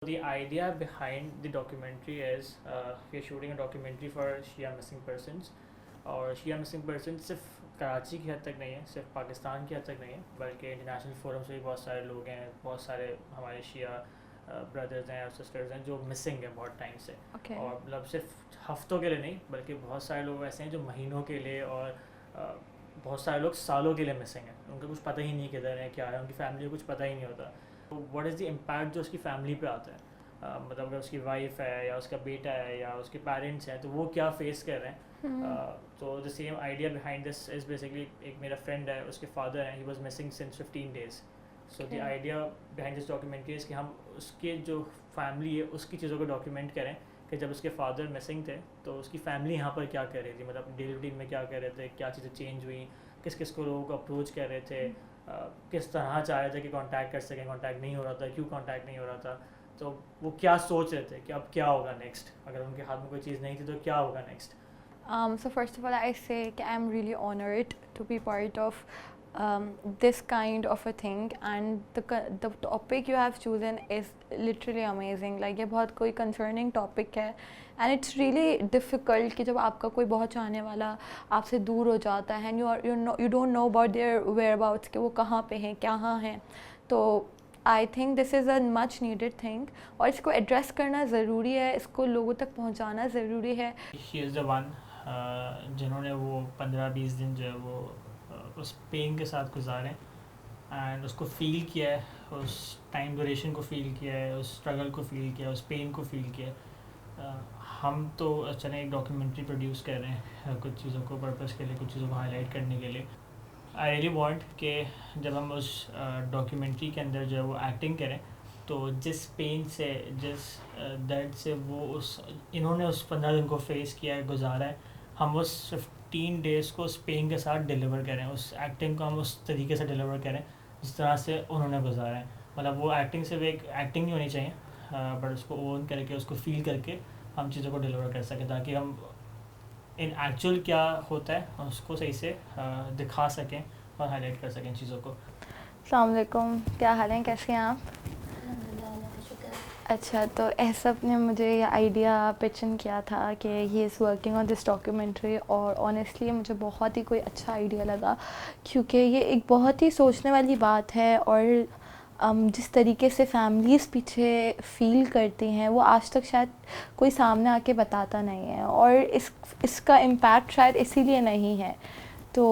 The idea behind the documentary is we are shooting a documentary for Shia missing persons. और शिया missing person सिर्फ कराची की हद तक नहीं है, सिर्फ पाकिस्तान की हद तक नहीं है, बल्कि इंटरनेशनल फोरम से भी बहुत सारे लोग हैं, बहुत सारे हमारे शिया ब्रदर्स हैं और सिस्टर्स हैं जो मिसिंग हैं बहुत टाइम से। और मतलब सिर्फ हफ्तों के लिए नहीं, बल्कि बहुत सारे लोग ऐसे हैं जो महीनों के लिए और बहुत सारे लोग सालों के लिए मिसिंग हैं। उनको कुछ पता ही नहीं किधर है, क्या है, उनकी फैमिली को कुछ पता ही नहीं होता। तो व्हाट इज़ द इम्पैक्ट जो उसकी फैमिली पे आता है, मतलब अगर उसकी वाइफ है या उसका बेटा है या उसके पेरेंट्स हैं तो वो क्या फेस कर रहे हैं। तो the same idea behind this is basically, एक मेरा फ्रेंड है, उसके फादर हैं, he was missing since 15 days. So the idea behind this documentary is कि हम उसके जो फैमिली है उसकी चीज़ों को डॉक्यूमेंट करें कि जब उसके फादर मिसिंग थे तो उसकी फैमिली यहाँ पर क्या कर रही थी, मतलब डेली रूटीन में क्या कर रहे थे, क्या चीज़ें चेंज हुई, किस किस को लोगों को अप्रोच कर रहे थे, किस तरह चाह रहे थे कि कांटेक्ट कर सकें, कांटेक्ट नहीं हो रहा था, क्यों कांटेक्ट नहीं हो रहा था, तो वो क्या सोच रहे थे कि अब क्या होगा नेक्स्ट, अगर उनके हाथ में कोई चीज़ नहीं थी तो क्या होगा next. So first of all, I say I'm really honored to be part of this kind of a thing, and the topic you have chosen is literally amazing. Like ये बहुत कोई concerning topic है, and it's really difficult कि जब आपका कोई बहुत चाहने वाला आपसे दूर हो जाता है and you don't know about their whereabouts कि वो कहाँ पे हैं, कहाँ हैं, तो I think this is a much needed thing और इसको एड्रेस करना ज़रूरी है, इसको लोगों तक पहुंचाना ज़रूरी है। शी इज़ द वन जिन्होंने वो 15-20 दिन जो है वो उस पेन के साथ गुजारे एंड उसको फ़ील किया है, उस टाइम ड्यूरेशन को फ़ील किया है, उस स्ट्रगल को फ़ील किया है, उस पेन को फ़ील किया है। हम तो अचानक एक डॉक्यूमेंट्री प्रोड्यूस कर रहे हैं कुछ चीज़ों को पर्पस के लिए, कुछ चीज़ों को हाईलाइट करने के लिए। आई रियली वांट कि जब हम उस डॉक्यूमेंट्री के अंदर जो है वो एक्टिंग करें तो जिस पेन से, जिस दर्द से वो इन्होंने उस 15 दिन को फेस किया है, गुजारा है, हम उस 15 डेज़ को उस पेन के साथ डिलीवर करें, उस एक्टिंग को हम उस तरीके से डिलीवर करें जिस तरह से उन्होंने गुजारा है। मतलब वो एक्टिंग सिर्फ एक एक्टिंग नहीं होनी चाहिए, बट उसको ओन करके, उसको फील करके हम चीज़ों को डिलीवर कर सकें, ताकि हम इन एक्चुअल क्या होता है उसको सही से दिखा सकें और हाईलाइट कर सकें चीज़ों को। अस्सलाम वालेकुम, क्या हाल है, कैसे हैं आप? अच्छा, तो एहसब ने मुझे ये आइडिया पिचन किया था कि he is working on this documentary, और ऑनेस्टली मुझे बहुत ही कोई अच्छा आइडिया लगा क्योंकि ये एक बहुत ही सोचने वाली बात है, और जिस तरीके से फैमिलीज़ पीछे फ़ील करती हैं वो आज तक शायद कोई सामने आके बताता नहीं है, और इसका इम्पैक्ट शायद इसीलिए नहीं है। तो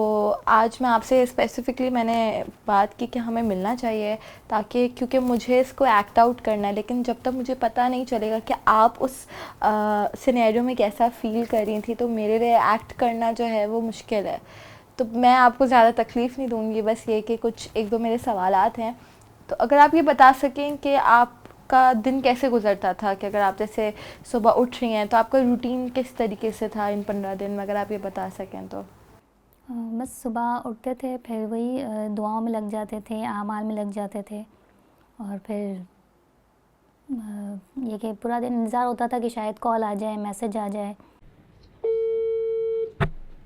आज मैं आपसे स्पेसिफ़िकली मैंने बात की कि हमें मिलना चाहिए, ताकि क्योंकि मुझे इसको एक्ट आउट करना है, लेकिन जब तक मुझे पता नहीं चलेगा कि आप उस सिनेरियो में कैसा फ़ील कर रही थी, तो मेरे लिए एक्ट करना जो है वो मुश्किल है। तो मैं आपको ज़्यादा तकलीफ़ नहीं दूँगी, बस ये कि कुछ एक दो मेरे सवालात हैं। तो अगर आप ये बता सकें कि आपका दिन कैसे गुजरता था, कि अगर आप जैसे सुबह उठ रही हैं तो आपका रूटीन किस तरीके से था इन 15 दिन में, अगर आप ये बता सकें तो। बस सुबह उठते थे, फिर वही दुआओं में लग जाते थे, आमाल में लग जाते थे, और फिर ये कि पूरा दिन इंतज़ार होता था कि शायद कॉल आ जाए, मैसेज आ जाए।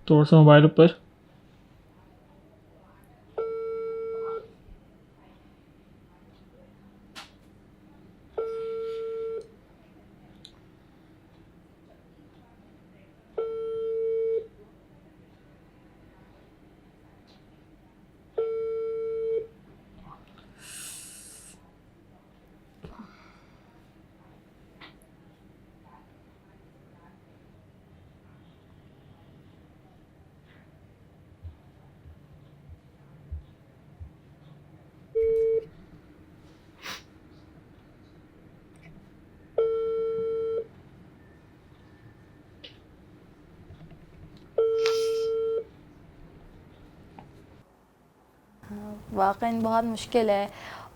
थोड़ा सा मोबाइल ऊपर। वाकई बहुत मुश्किल है,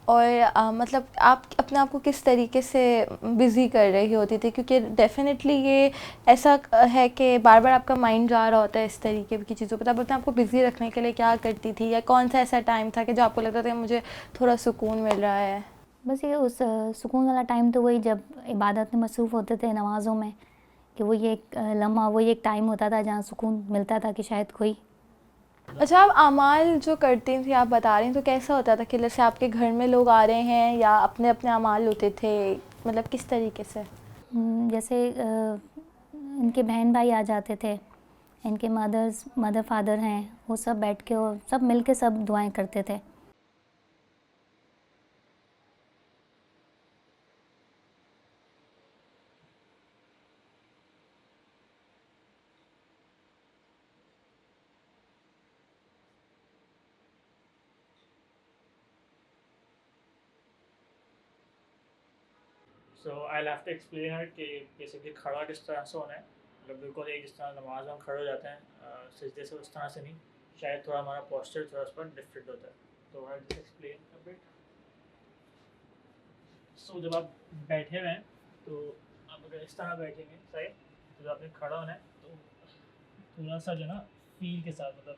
और मतलब आप अपने आप को किस तरीके से बिज़ी कर रही होती थी, क्योंकि डेफ़िनेटली ये ऐसा है कि बार बार आपका माइंड जा रहा होता है इस तरीके की चीज़ों पर। तो आप अपने आप को बिज़ी रखने के लिए क्या करती थी, या कौन सा ऐसा टाइम था कि जो आपको लगता था कि मुझे थोड़ा सुकून मिल रहा है? बस ये उस सुकून वाला टाइम तो वही जब इबादत में मसरूफ़ होते थे, नमाज़ों में, कि वो ये एक लम्हा, वो ये एक टाइम होता था जहाँ सुकून मिलता था कि शायद कोई। अच्छा, आप अमाल जो करती थी आप बता रही हैं, तो कैसा होता था कि जैसे आपके घर में लोग आ रहे हैं या अपने अपने अमाल होते थे, मतलब किस तरीके से? जैसे इनके बहन भाई आ जाते थे, इनके मदर फादर हैं, वो सब बैठ के और सब मिल के सब दुआएं करते थे। सो I have to explain her कि बेसिकली खड़ा किस तरह से होना है, मतलब बिल्कुल एक जिस तरह नमाज में हम खड़े हो जाते हैं सजदे से, उस तरह से नहीं, शायद थोड़ा हमारा पोस्चर थोड़ा उस पर डिफरेंट होता है। तो I just explain a bit. So जब आप बैठे हुए हैं तो आप अगर इस तरह बैठेंगे सही, तो जब आपने खड़ा होना है तो थोड़ा सा जो ना फील के साथ, मतलब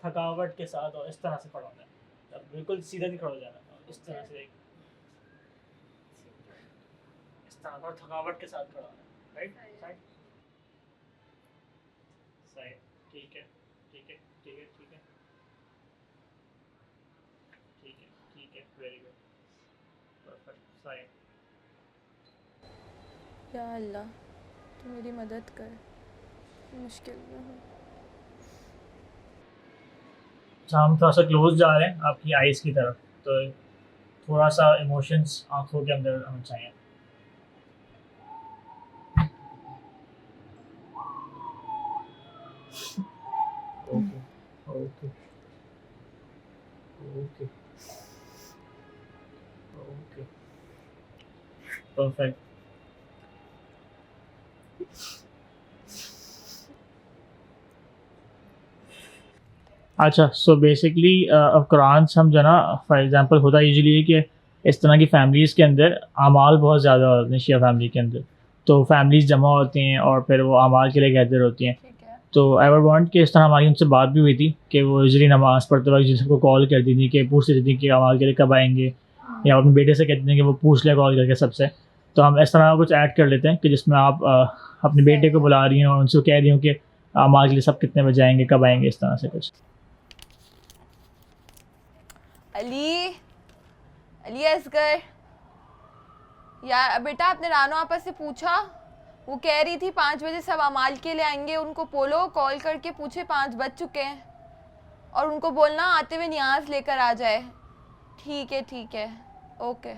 थकावट के साथ और इस तरह से खड़ा होना है। अब बिल्कुल सीधा नहीं खड़ा हो जाना, इस तरह से इस तरह और थकावट के साथ खड़ा होना है। राइट साइड साइड, ठीक है ठीक है ठीक है ठीक है ठीक है ठीक है, वेरी गुड, परफेक्ट। साइड। या अल्लाह तू मेरी मदद कर, मुश्किल में हूँ। अच्छा, हम थोड़ा सा क्लोज जा रहे हैं आपकी आइज़ की तरफ, तो थोड़ा सा इमोशंस आंखों के अंदर होना चाहिए। Okay okay okay okay, perfect. अच्छा, सो बेसिकली अब कुरान से हम जो है ना, फॉर एग्जांपल होता यूजुअली है कि इस तरह की फैमिलीज़ के अंदर अमाल बहुत ज़्यादा होते हैं शिया फैमिली के अंदर, तो फैमिलीज़ जमा होती हैं और फिर वो अमाल के लिए गैदर होती हैं। ठीक है। तो आई वुड वांट कि इस तरह हमारी उनसे बात भी हुई थी कि वो यूजुअली नमाज़ पढ़ते वक्त जिसको कॉल करती थी कि पूछ रही थी कि अमाल के लिए कब आएंगे, या अपने बेटे से कहते थे कि वो पूछ ले कॉल करके सबसे। तो हम इस तरह कुछ ऐड कर लेते हैं कि जिसमें आप अपने बेटे को बुला रही हैं और उनसे कह रही हूँ कि अमाल के लिए सब कितने बजे आएंगे, कब आएंगे, इस तरह से कुछ। अली, अली असगर, यार बेटा आपने रानो आपा से पूछा? वो कह रही थी 5 बजे सब अमाल के लिए आएंगे, उनको बोलो कॉल करके पूछे 5 बज चुके हैं, और उनको बोलना आते हुए नियाज लेकर आ जाए। ठीक है, ओके।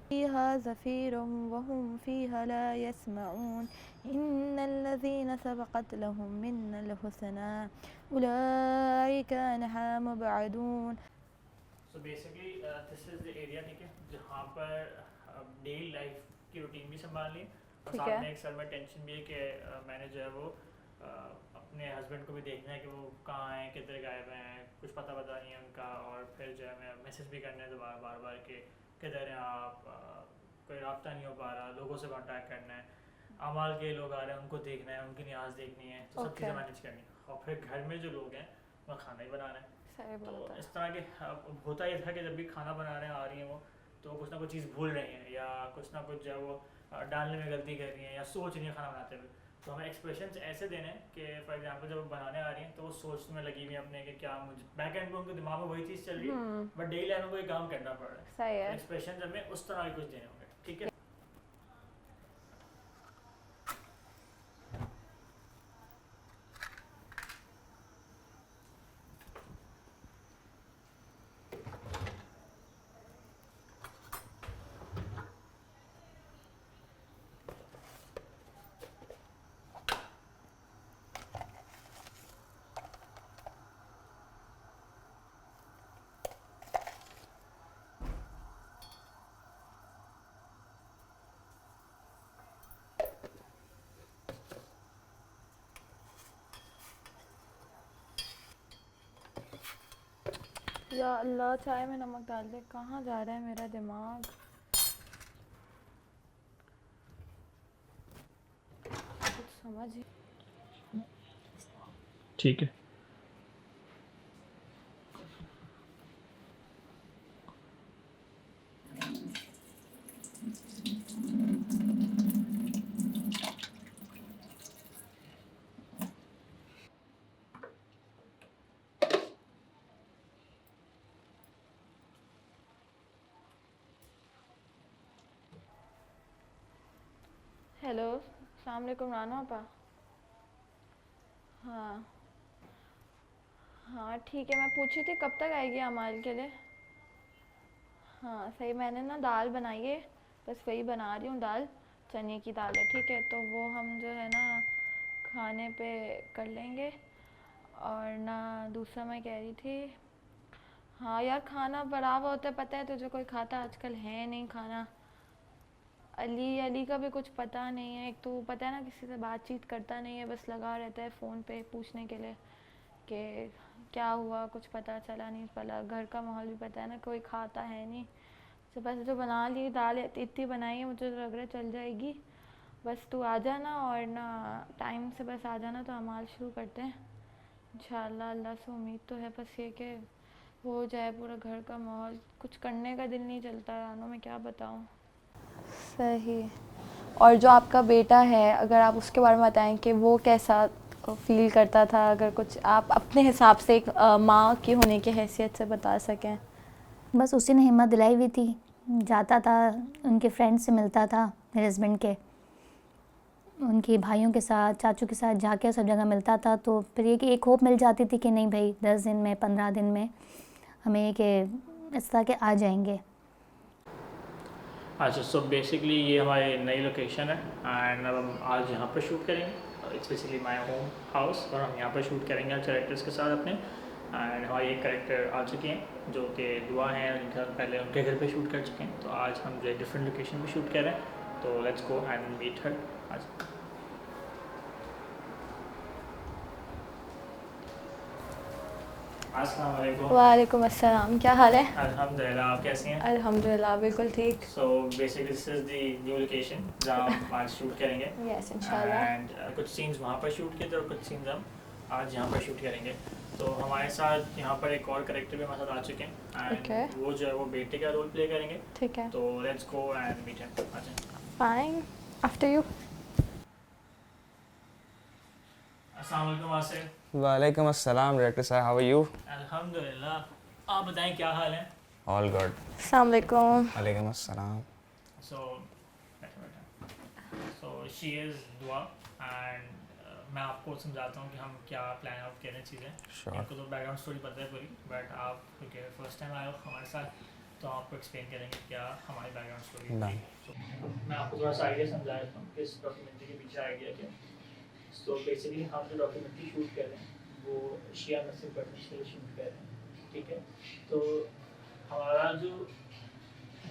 फ़ीहा ज़फ़ीरुम वहुम फ़ीहा ला यस्मऊन इन्नल्लज़ीना सबक़त लहुम मिन्नल हुस्ना उलाइका अन्हा मुबअदून। So basically this is the area, ठीक है, जहाँ पर डेली लाइफ की रूटीन भी संभालनी है और साथ में एक सर में टेंशन भी है कि मैंने जो है वो अपने हस्बैंड को भी देखना है कि वो कहाँ हैं, किधर गायब हैं, कुछ पता नहीं है उनका, और फिर जो है मैं मैसेज भी करना है दोबारा बार बार कि किधर हैं आप, कोई रब्ता नहीं हो पा रहा, लोगों से कॉन्टैक्ट करना है, अमाल के लोग आ रहे हैं उनको देखना है, उनकी न्याज देखनी है, तो सब चीज़ें मैनेज करनी है, और फिर घर में जो लोग हैं वहाँ खाना ही बनाना है। तो इस तरह के होता ये था कि जब भी खाना बना रहे हैं, आ रही हैं वो, तो कुछ ना कुछ चीज़ भूल रही हैं या कुछ ना कुछ जो है वो डालने में गलती कर रही हैं या सोच रही हैं खाना बनाते हुए। तो हमें एक्सप्रेशन ऐसे देने हैं कि फॉर एग्जांपल जब वो बनाने आ रही हैं तो वो सोचने में लगी हुई हैं अपने कि क्या मुझे बैक एंड में उनके दिमाग में वही चीज़ चल रही है, बट डेली लाइफ में कोई काम करना पड़ रहा है। सही है। एक्सप्रेशन हमें उस तरह के कुछ देने होंगे, ठीक है। या अल्लाह, चाय में नमक डाल दे, कहाँ जा रहा है मेरा दिमाग? कुछ समझ ही। ठीक है। हेलो, अस्सलाम वालेकुम राना आपा। हाँ हाँ ठीक है, मैं पूछी थी कब तक आएगी अमाल के लिए। हाँ सही, मैंने ना दाल बनाई है, बस वही बना रही हूँ दाल, चने की दाल है, ठीक है, तो वो हम जो है ना खाने पे कर लेंगे। और ना दूसरा मैं कह रही थी, हाँ यार खाना बड़ा हुआ होता है, पता है तुझे, कोई खाता आजकल है नहीं खाना। अली अली का भी कुछ पता नहीं है, एक तो वो पता है ना किसी से बातचीत करता नहीं है, बस लगा रहता है फ़ोन पे पूछने के लिए कि क्या हुआ, कुछ पता चला नहीं पड़ा। घर का माहौल भी पता है ना, कोई खाता है नहीं। तो बस जो बना ली दाल इतनी बनाई है, मुझे तो लग रहा है चल जाएगी। बस तू आ जाना और ना टाइम से बस आ जाना, तो अमाल शुरू करते हैं इंशाल्लाह। अल्लाह से उम्मीद तो है बस ये कि हो जाए पूरा घर का माहौल। कुछ करने का दिल नहीं चलता रानू, मैं क्या बताऊँ। सही। और जो आपका बेटा है, अगर आप उसके बारे में बताएं कि वो कैसा फील करता था, अगर कुछ आप अपने हिसाब से एक माँ की होने की हैसियत से बता सकें। बस उसी ने हिम्मत दिलाई हुई थी, जाता था उनके फ्रेंड से मिलता था, मेरे हस्बैंड के, उनके भाइयों के साथ, चाचू के साथ जाके सब जगह मिलता था। तो फिर ये कि एक होप मिल जाती थी कि नहीं भाई 10 दिन में 15 दिन में हमें ये कि इस तरह के आ जाएंगे। अच्छा, सो बेसिकली ये हमारी नई लोकेशन है एंड अब हम आज यहाँ पर शूट करेंगे। It's basically my home house और हम यहाँ पर शूट करेंगे कैरेक्टर्स के साथ अपने। एंड हमारे एक कैरेक्टर आ चुके हैं जो कि दुआ हैं, उनका पहले उनके घर पे शूट कर चुके हैं, तो आज हम जो है डिफरेंट लोकेशन पे शूट कर रहे हैं। तो let's go and meet her. आज अस्सलाम वालेकुम। वालेकुम अस्सलाम, क्या हाल है? अल्हम्दुलिल्लाह, आप कैसी हैं? अल्हम्दुलिल्लाह बिल्कुल ठीक। सो basically this is the new location जहाँ हम आज शूट करेंगे। यस इंशाल्लाह। एंड कुछ सीन्स वहाँ पर शूट किए थे और कुछ सीन्स हम आज यहाँ पर शूट करेंगे। तो हमारे साथ यहाँ पर एक और करेक्टर भी हमारे साथ आ चुके हैं एंड Okay. वो जो है वो बेटे का रोल प्ले करेंगे। ठीक है, तो let's go and meet him. अच्छा, फाइन, आफ्टर यू। अस्सलाम वालेकुम वासिफ। वालेकुम अस्सलाम डायरेक्टर साहब, हाउ आर यू? अल्हम्दुलिल्लाह, आप बताएं क्या हाल है? All good. अस्सलाम वालेकुम। वालेकुम अस्सलाम। सो शी इज़ दुआ एंड मैं आपको समझाता हूँ कि हम क्या प्लान आउट करें चीज़ें। Sure. आपको तो बैकग्राउंड स्टोरी पता है पूरी, बट आप क्योंकि फर्स्ट टाइम आए हो हमारे साथ, तो आपको एक्सप्लेन करेंगे क्या हमारी बैकग्राउंड स्टोरी है। Done. तो मैं आपको थोड़ा सा आइडिया समझा देता हूँ कि इस डॉक्यूमेंट्री के पीछे आइडिया क्या है। तो बेसिकली हम जो डॉक्यूमेंट्री शूट कर रहे हैं वो शिया मुस्लिम पर्सन्स के लिए शूट कर रहे हैं, ठीक है। तो हमारा जो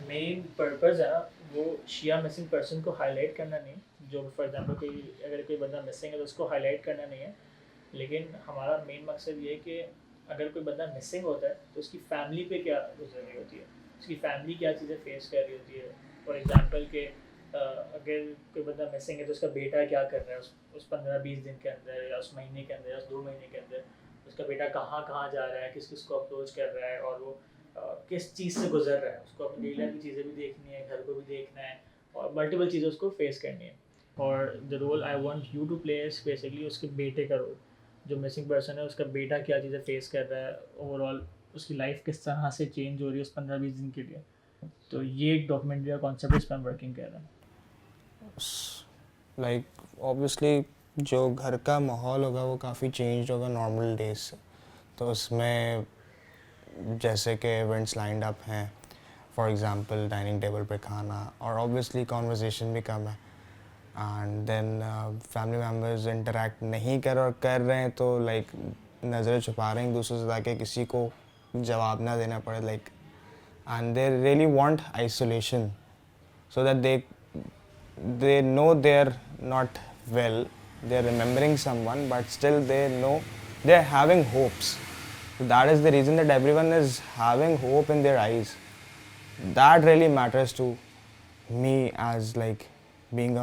मेन पर्पज़ है ना वो शिया मिसिंग पर्सन को हाईलाइट करना नहीं, जो फॉर एग्जांपल कोई अगर कोई बंदा मिसिंग है तो उसको हाईलाइट करना नहीं है, लेकिन हमारा मेन मकसद ये है कि अगर कोई बंदा मिसिंग होता है तो उसकी फैमिली पे क्या गुजर रही होती है, उसकी फैमिली क्या चीज़ें फेस कर रही होती है। फॉर एग्जांपल के अगर कोई बंदा मिसिंग है तो उसका बेटा क्या कर रहा है उस 15-20 दिन के अंदर, या उस महीने के अंदर, या उस 2 महीने के अंदर उसका बेटा कहाँ कहाँ जा रहा है, किस किस को अप्रोच कर रहा है, और वो किस चीज़ से गुजर रहा है। उसको अपनी डेली लाइफ की चीज़ें भी देखनी है, घर को भी देखना है, और मल्टीपल चीज़ें उसको फेस करनी है। और the role I want you to play is basically उसके बेटे का रोल। जो मिसिंग पर्सन है उसका बेटा क्या चीज़ें फेस कर रहा है, ओवरऑल उसकी लाइफ किस तरह से चेंज हो रही है उस 15-20 दिन के लिए। तो ये एक डॉक्यूमेंट्री का कॉन्सेप्ट इस पर हम वर्किंग कर रहे हैं। लाइक ऑब्वियसली जो घर का माहौल होगा वो काफ़ी चेंज होगा नॉर्मल डेज से, तो उसमें जैसे कि इवेंट्स लाइंड अप हैं, फॉर एग्जांपल डाइनिंग टेबल पे खाना, और ऑब्वियसली कॉन्वर्सेशन भी कम है, and then family members interact नहीं कर रहे हैं, तो लाइक नज़रें छुपा रहे हैं एक दूसरे से ताकि किसी को जवाब ना देना पड़े, like and they really want isolation so that they know they're not well, they're remembering someone, but still they know they're having hopes. So that is the reason that everyone is having hope in their eyes. That really matters to me as like being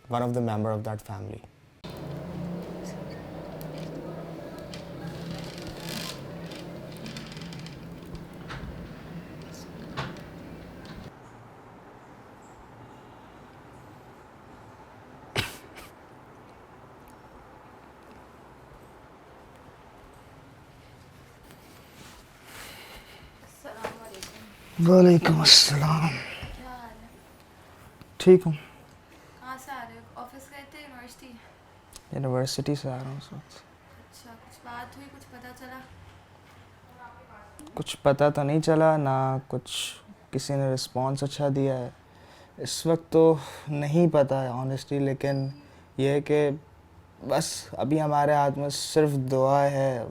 one of the member of that family. वालेकुम अस्सलाम। क्या हाल है? ठीक हूँ। कहाँ से university से आ रहा हूँ इस वक्त। अच्छा, कुछ बात हुई, कुछ पता चला? कुछ पता तो नहीं चला ना, कुछ किसी ने रिस्पॉन्स अच्छा दिया है इस वक्त तो नहीं पता है ऑनेस्टली, लेकिन ये है कि बस अभी हमारे हाथ में सिर्फ दुआ है,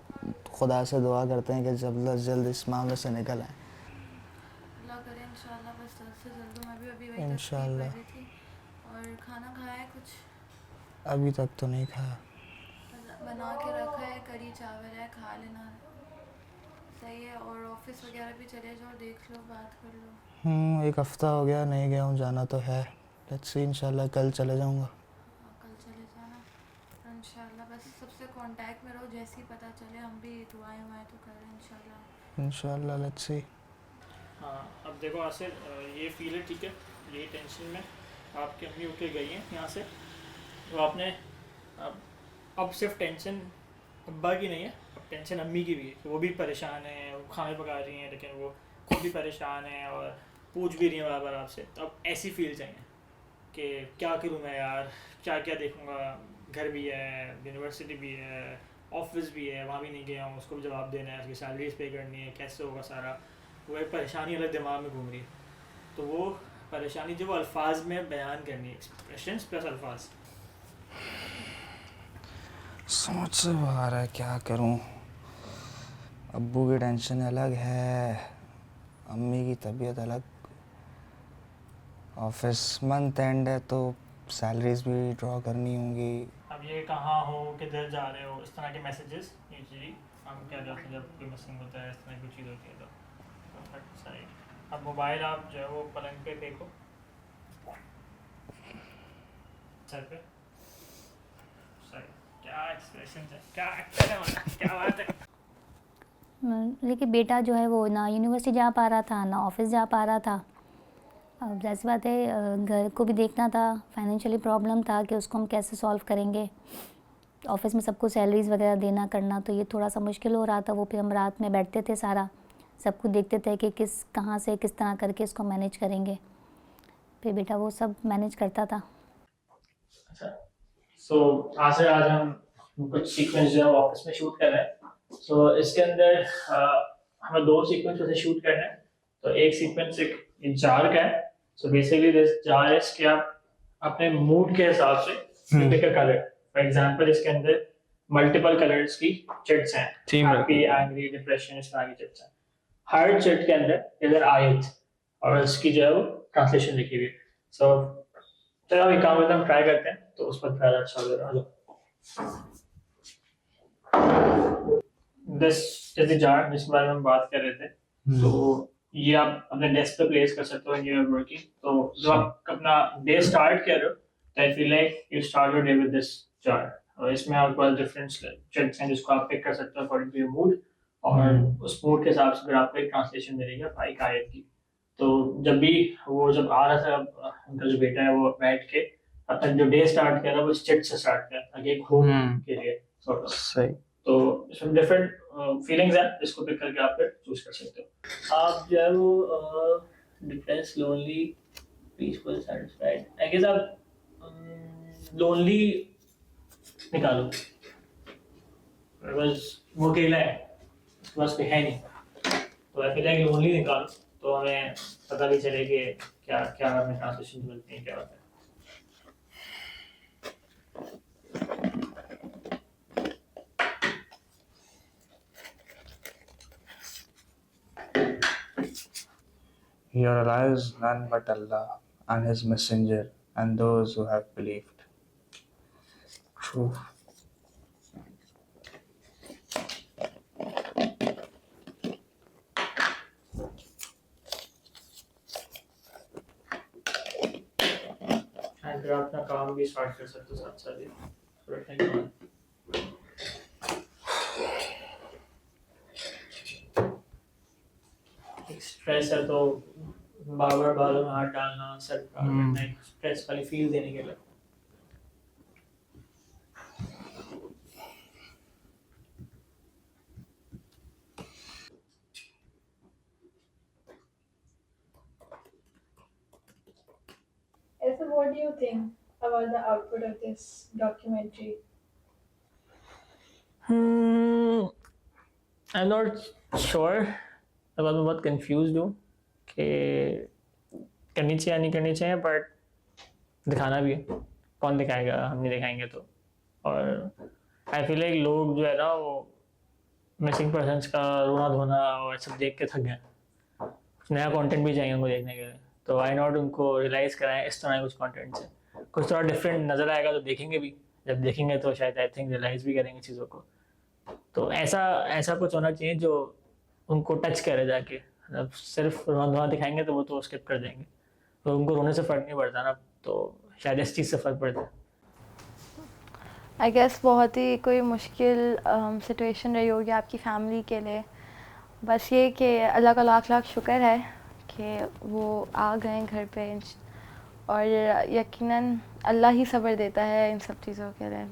खुदा से दुआ करते हैं कि जल्द से जल्द इस मामले से निकल आए। अल्लाह करे इंशाल्लाह, बस जल्द से जल्द। मैं भी अभी वही तस्वीर इंशाल्लाह। कर रही थी। और खाना खाया है कुछ? अभी तक तो नहीं खाया। बना के रखा है, करी चावल है, खा लेना। सही है। और ऑफिस वगैरह भी चले जाओ, देख लो, बात कर लो। एक हफ़्ता हो गया नहीं गया हूँ, जाना तो है। लेट्स सी, इंशाल्लाह कल चले जाऊँगा। हाँ, कल चले जाना इंशाल्लाह। बस सबसे कांटेक्ट में रहो, जैसे ही पता चले हम भी दुआएं वुआएं तो करें इंशाल्लाह। इंशाल्लाह लेट्स सी। हाँ, अब देखो आसिर, ये फील है, ठीक है, ये टेंशन में आपकी अम्मी उठ के गई हैं यहाँ से, तो आपने अब सिर्फ टेंशन अब्बा की नहीं है, अब टेंशन अम्मी की भी है कि वो भी परेशान हैं, वो खाने पका रही हैं लेकिन वो खुद भी परेशान हैं और पूछ भी रही हैं बार बार आपसे। तो अब ऐसी फील चाहिए कि क्या करूँ मैं यार, क्या क्या देखूँगा, घर भी है, यूनिवर्सिटी भी है, ऑफिस भी है, वहाँ भी नहीं गया हूँ, उसको भी जवाब देना है, उसकी सैलरीज पे करनी है, कैसे होगा सारा, वो एक परेशानी अलग दिमाग में घूम रही है। तो वो परेशानी जो वो अल्फाज में बयान करनी है, एक्सप्रेशंस प्लस अल्फाज। समझ से बाहर है, क्या करूं। अब्बू की टेंशन अलग है, अम्मी की तबीयत अलग, ऑफिस मंथ एंड है तो सैलरीज भी ड्रॉ करनी होंगी। अब ये कहाँ हो, किधर जा रहे हो, इस तरह के मैसेजेस यूजुअली हम क्या जाते हैं जब कोई मिसिंग होता है, इस तरह की चीज़ होती है तो परफेक्ट सही। अब मोबाइल आप जो है वो पलंग पे फेंको, सर पे, सही। क्या एक्सप्रेशन है, क्या एक्टर है हमारा, क्या बात है। लेकिन बेटा जो है वो ना यूनिवर्सिटी जा पा रहा था ना ऑफिस जा पा रहा था। अब जैसी बात है, घर को भी देखना था, फाइनेंशियली प्रॉब्लम था कि उसको हम कैसे सॉल्व करेंगे। ऑफिस में सबको सैलरीज वगैरह देना करना, तो ये थोड़ा सा मुश्किल हो रहा था। वो फिर हम रात में बैठते थे, सारा सब कुछ देखते थे कि कहाँ से किस तरह करके इसको मैनेज करेंगे। फिर बेटा वो सब मैनेज करता था। अच्छा, सो आज हम कुछ सीक्वेंस जो है ऑफिस में शूट कर रहे हैं। सो इसके अंदर हमें दो सीक्वेंस वैसे शूट करना है। तो एक सीक्वेंस एक जार का है। So basically this jar is कि आप अपने मूड के हिसाब से pick a colour. For example इसके अंदर मल्टीपल कलर्स की चिट्स हैं, हैप्पी, एंग्री, डिप्रेशन, इस तरह की चिट्स हैं। हर चिट के अंदर इधर आयत और उसकी जो है वो ट्रांसलेशन लिखी हुई है। सो चलो अभी काम करते हैं, ट्राई करते हैं तो उस पर ज़्यादा अच्छा लग रहा है। दिस इज द जार जिसके बारे में हम बात कर रहे थे। तो ये आप अपने डेस्क पे प्लेस कर सकते हो, यू आर वर्किंग। तो जब आप अपना डे स्टार्ट कर रहे हो तो I feel like you start your day with this jar. और इसमें आपके पास डिफरेंट चिट्स हैं जिसको आप पिक कर सकते हो अकॉर्डिंग टू योर मूड, और उस मूड के हिसाब से फिर आपको एक ट्रांसलेशन मिलेगी एक आयत की। तो जब भी वो जब आ रहा था उनका जो बेटा है वो बैठ के अपना जो डे स्टार्ट किया था वो चिट से स्टार्ट किया ताकि एक होप के लिए सॉर्ट ऑफ। सही। तो इसमें डिफरेंट फीलिंग्स हैं जिसको पिक करके आप फिर चूज कर सकते हो। आप जो है वो depress, lonely, peaceful, satisfied, I guess आप लोनली निकालो बिकॉज वो अकेला है, उसके पास कोई है नहीं। तो आई फील लाइक लोनली निकालो तो हमें पता भी चले कि क्या क्या हमें ट्रांसलेशन मिलती है, क्या होता है। Your lives none but Allah and His Messenger and those who have believed. True. फिर आप अपना काम भी स्टार्ट कर सकते हो साथ साथ ही। स्ट्रेस है तो बार बार बालों में हाथ डालना, सर पे स्ट्रेस वाली फील देने के लिए। So what do you think about the output of this documentary? I am not sure, अब मैं बहुत कंफ्यूज हूँ कि करनी चाहिए या नहीं करनी चाहिए, बट दिखाना भी है, कौन दिखाएगा, हम नहीं दिखाएंगे तो। और आई फील लाइक लोग जो है ना वो मिसिंग पर्सन्स का रोना धोना और सब देख के थक गए, नया कंटेंट भी चाहिए उनको देखने के लिए, तो आई नॉट उनको रियलाइज़ कराएं इस तरह कुछ कंटेंट से, कुछ थोड़ा डिफरेंट नज़र आएगा तो देखेंगे भी, जब देखेंगे तो शायद आई थिंक रियलाइज़ भी करेंगे चीज़ों को। तो ऐसा ऐसा कुछ होना चाहिए जो उनको टच करे जाके, मतलब सिर्फ रोना धोना दिखाएंगे तो वो तो स्किप कर देंगे, तो उनको रोने से फ़र्क नहीं पड़ता ना, तो शायद इस चीज़ से फ़र्क पड़ता है। आई गेस बहुत ही कोई मुश्किल सिचुएशन रही होगी आपकी फैमिली के लिए, बस ये कि अल्लाह का लाख लाख शुक्र है कि वो आ गए घर पे, और यकीनन अल्लाह ही सब्र देता है इन सब चीज़ों के लिए।